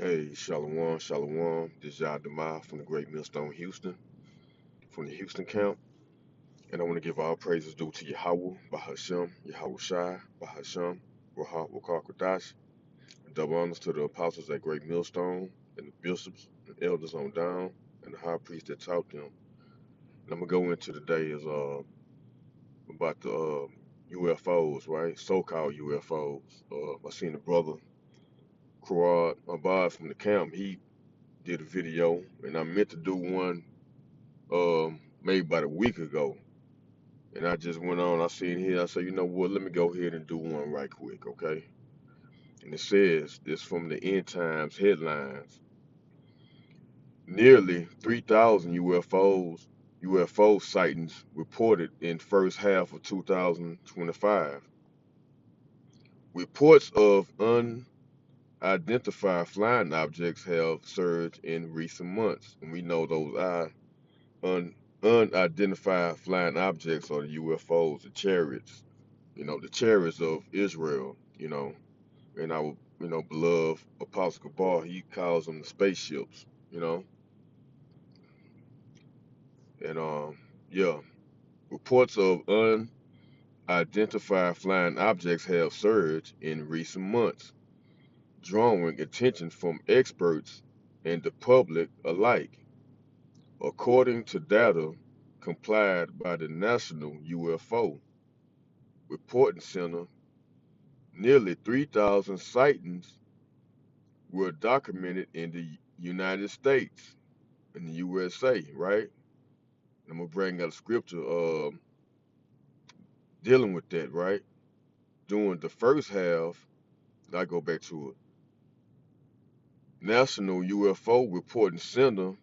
Hey, Shalom, Shalom. This is Yah from the Great Millstone, Houston, from the Houston camp. And I want to give all praises due to Yahweh, Bahashem, Yahweh Shai, Bahashem, Rahab, Wakar Kodash. Double honors to the apostles at Great Millstone, and the bishops and elders on down, and the high priest that taught them. And I'm going to go into today is about the UFOs, right? So-called UFOs. I seen the brother, Quad Abad from the camp. He did a video, and I meant to do one maybe about a week ago. And I just went on, I seen here, I said, you know what, let me go ahead and do one right quick, okay? And it says, this from the End Times headlines. Nearly 3,000 UFO sightings reported in first half of 2025. Reports of unidentified flying objects have surged in recent months. And we know those unidentified flying objects are the UFOs, the chariots, the chariots of Israel, and our, beloved Apostle Kabar, he calls them the spaceships, you know, and yeah, reports of unidentified flying objects have surged in recent months, drawing attention from experts and the public alike. According to data compiled by the National UFO Reporting Center, nearly 3,000 sightings were documented in the United States, in the USA, right? I'm gonna bring out a scripture dealing with that, right? During the first half, I go back to it. National UFO Reporting Center,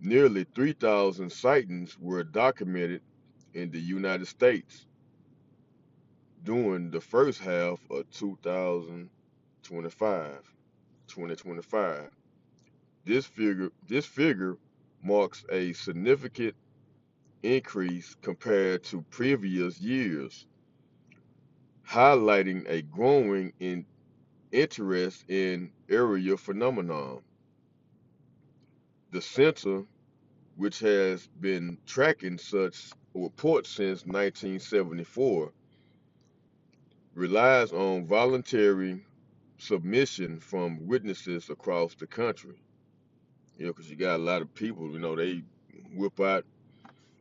nearly 3,000 sightings were documented in the United States during the first half of 2025. This figure marks a significant increase compared to previous years, highlighting a growing interest in aerial phenomenon. The center, which has been tracking such reports since 1974, relies on voluntary submission from witnesses across the country. Because you got a lot of people, they whip out,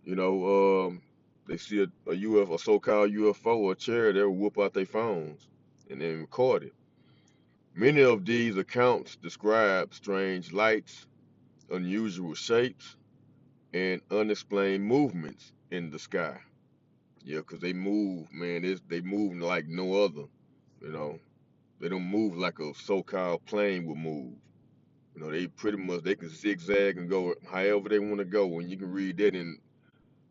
you know, um, they see a UFO, a so-called UFO or a chair, they'll whip out their phones and then record it. Many of these accounts describe strange lights, unusual shapes, and unexplained movements in the sky. Yeah, 'cause they move, man. They move like no other. You know, they don't move like a so-called plane would move. They pretty much they can zigzag and go however they want to go, and you can read that in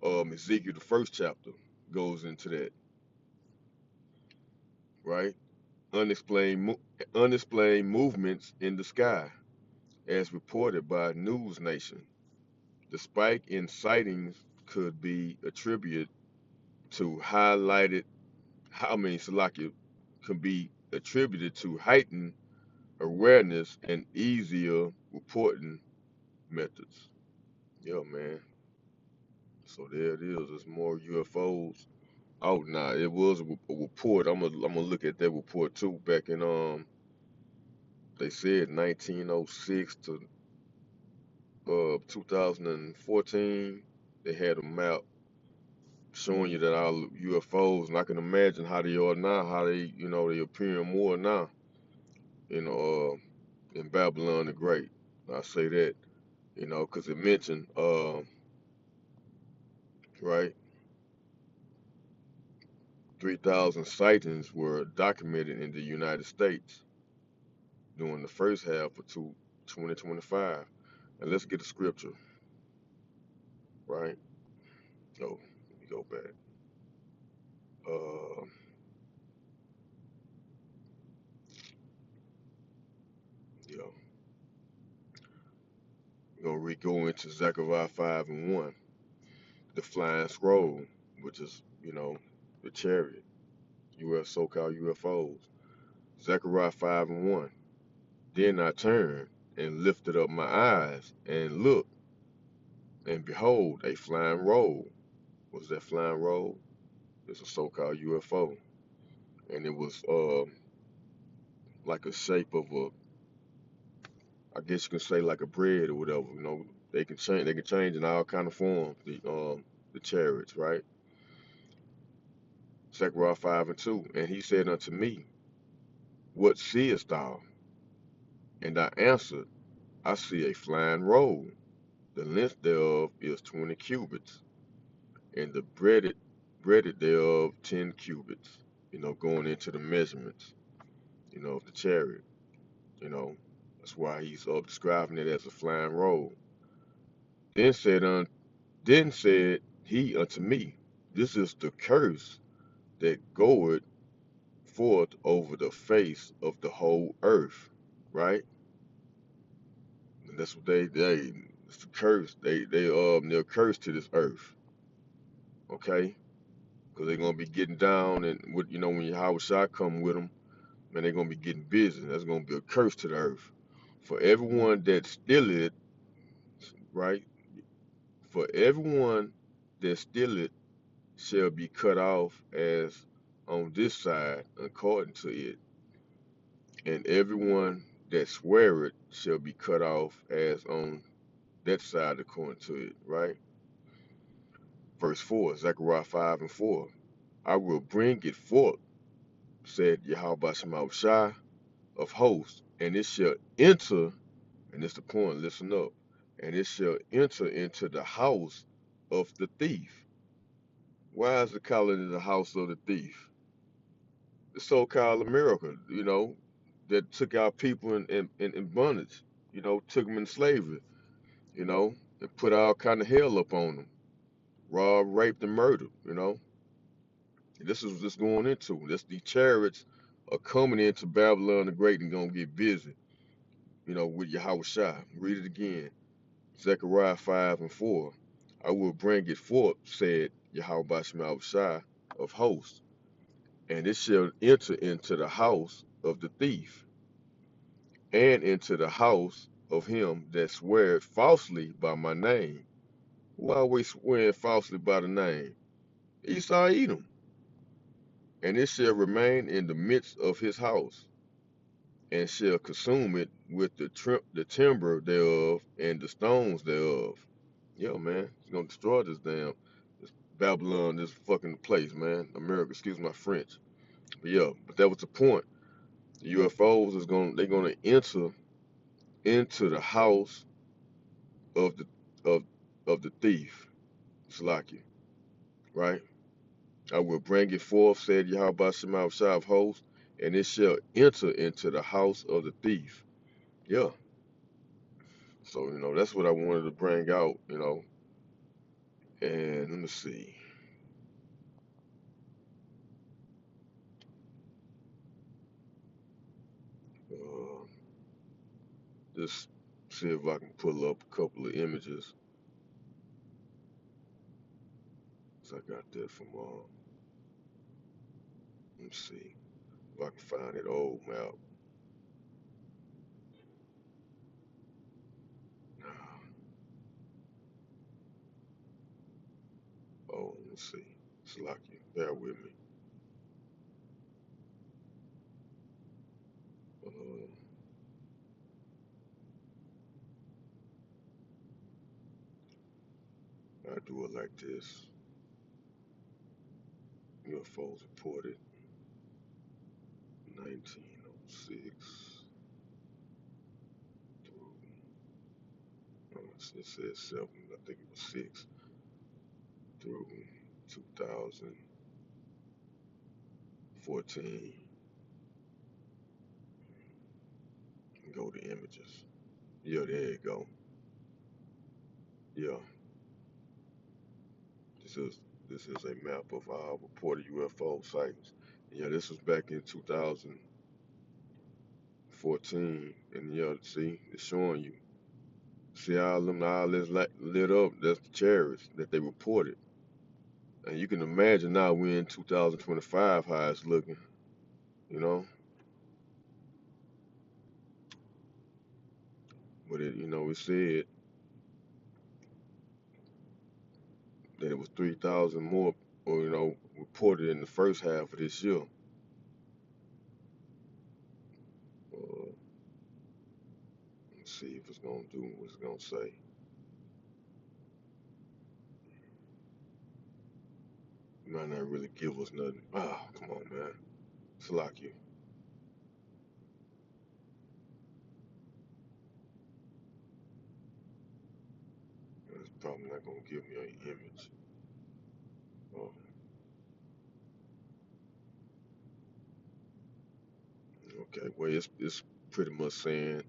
Ezekiel, the first chapter goes into that, right? Unexplained, unexplained movements in the sky, as reported by News Nation. The spike in sightings could be attributed to highlighted, I mean, Salakia can be attributed to heightened awareness and easier reporting methods. Yeah, man. So there it is. There's more UFOs out now. It was a report. I'm gonna look at that report too. Back in they said 1906 to 2014. They had a map showing you that all UFOs, and I can imagine how they are now, how they appearing more now, in Babylon the Great. I say that, because it mentioned, right, 3,000 sightings were documented in the United States during the first half of 2025. And let's get a scripture, right? Oh, let me go back. Uh, yeah, we're gonna go into Zechariah 5 and 1, the flying scroll, which is, the chariot, US so-called UFOs. Zechariah 5 and 1. Then I turned and lifted up my eyes and looked, and behold, a flying roll. Was that flying roll? It's a so-called UFO, and it was like a shape of a, I guess you can say like a bread or whatever. You know, they can change. They can change in all kind of forms. The chariots, right? Zechariah 5:2. And he said unto me, what seest thou? And I answered, I see a flying roll. The length thereof is 20 cubits, and the breadth thereof 10 cubits. You know, going into the measurements, you know, of the chariot. You know, that's why he's describing it as a flying roll. Then said then said he unto me, this is the curse that goeth forth over the face of the whole earth. Right? And that's what they it's the curse. They're cursed to this earth. Okay? Because they're gonna be getting down, and with, you know, when Yahweh Shai come with them, man, they're gonna be getting busy. That's gonna be a curse to the earth. For everyone that stealeth, right? For everyone that stealeth shall be cut off as on this side according to it, and everyone that sweareth shall be cut off as on that side according to it, right? Verse 4, Zechariah 5:4. I will bring it forth, said Yahweh Shema Shai of hosts, and it shall enter, and it's the point, listen up, and it shall enter into the house of the thief. Why is it calling it the house of the thief? The so-called America, you know, that took our people in bondage, you know, took them in slavery, you know, and put all kind of hell up on them, robbed, raped, and murdered, you know. This is what this going into. This these chariots are coming into Babylon the Great and gonna get busy, you know, with Yahweh Shai. Read it again. Zechariah 5:4. I will bring it forth, said Yahweh Shai of hosts, and it shall enter into the house of the thief, and into the house of him that sweareth falsely by my name. Who always swearing falsely by the name? Esau Edom. And it shall remain in the midst of his house, and shall consume it with the timber thereof and the stones thereof. Yeah, man, it's gonna destroy this Babylon, this fucking place, man. America, excuse my French. But yeah, but that was the point. The UFOs they're gonna enter into the house of the of of the thief, Salaki, right? I will bring it forth, said Yahweh Shema Shai of hosts, and it shall enter into the house of the thief. Yeah. So, you know, that's what I wanted to bring out, you know. And let me see. Uh, just see if I can pull up a couple of images. So I got that from, let me see if I can find it old map. Oh, let me see. Salaki, bear with me. Uh, I do it like this. UFOs reported 1906 through, it says 7, I think it was 6, through 2014. Go to images. Yeah, there you go. Yeah, this is this is a map of reported UFO sightings. Yeah, this was back in 2014, and yeah, see, it's showing you. See all this lit up. That's the chariots that they reported, and you can imagine now we're in 2025 how it's looking. You know, But it said that it was 3,000 more, or reported in the first half of this year. Uh, let's see if it's gonna do what it's gonna say. It might not really give us nothing. Ah, come on, man. It's like you. It's probably not gonna give me an image. Oh, okay. Well, it's pretty much saying,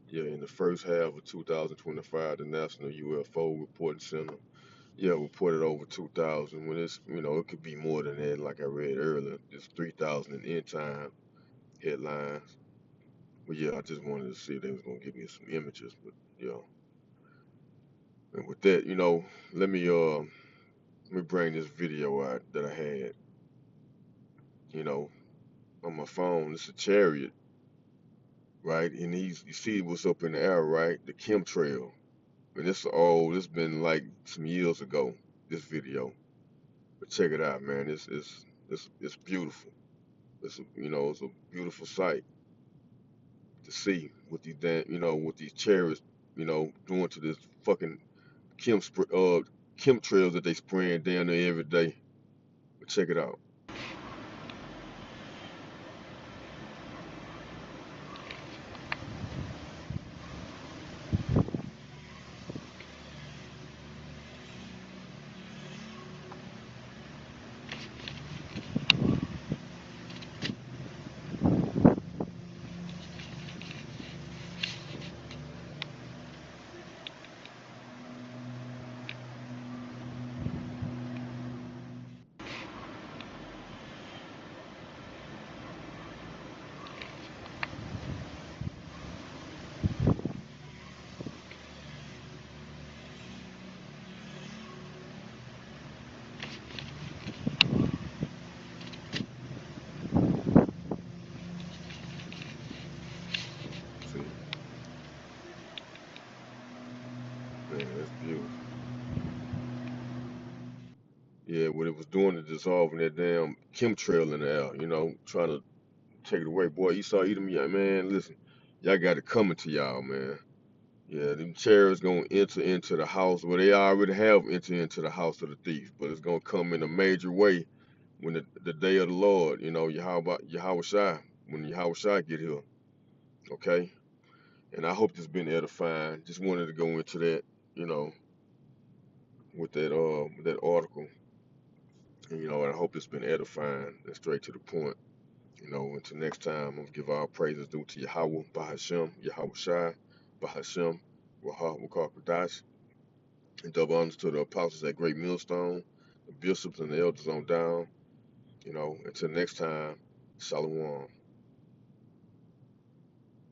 yeah, in the first half of 2025, the National UFO Reporting Center, yeah, reported over 2,000. When it could be more than that. Like I read earlier, it's 3,000 in end time headlines. But yeah, I just wanted to see if they was gonna give me some images. But yeah, and with that, let me bring this video out that I had, you know, on my phone. It's a chariot, right? And you see what's up in the air, right? The chemtrail. And it's been like some years ago, this video. But check it out, man. It's beautiful. It's a beautiful sight to see what what these chariots, doing to this fucking chemtrails that they spraying down there every day. But check it out. See, man, that's beautiful. Yeah, what it was doing is dissolving that damn chemtrail in the air, trying to take it away. Boy, you saw Edom, yeah, man, listen, y'all got it coming to y'all, man. Yeah, them chariots gonna enter into the house. Well, they already have entered into the house of the thief, but it's gonna come in a major way when the day of the Lord, Yahweh Shai, when Yahweh Shai get here, okay? And I hope this been edifying. Just wanted to go into that, you know, with that article, and I hope it's been edifying and straight to the point. Until next time, I'm gonna give all praises due to Yahweh, Bahashem, Yahweh Shai, Bahashem, Wahah, Wakar Kadash, and double honors to the apostles at Great Millstone, the bishops and the elders on down. Until next time, Shalom.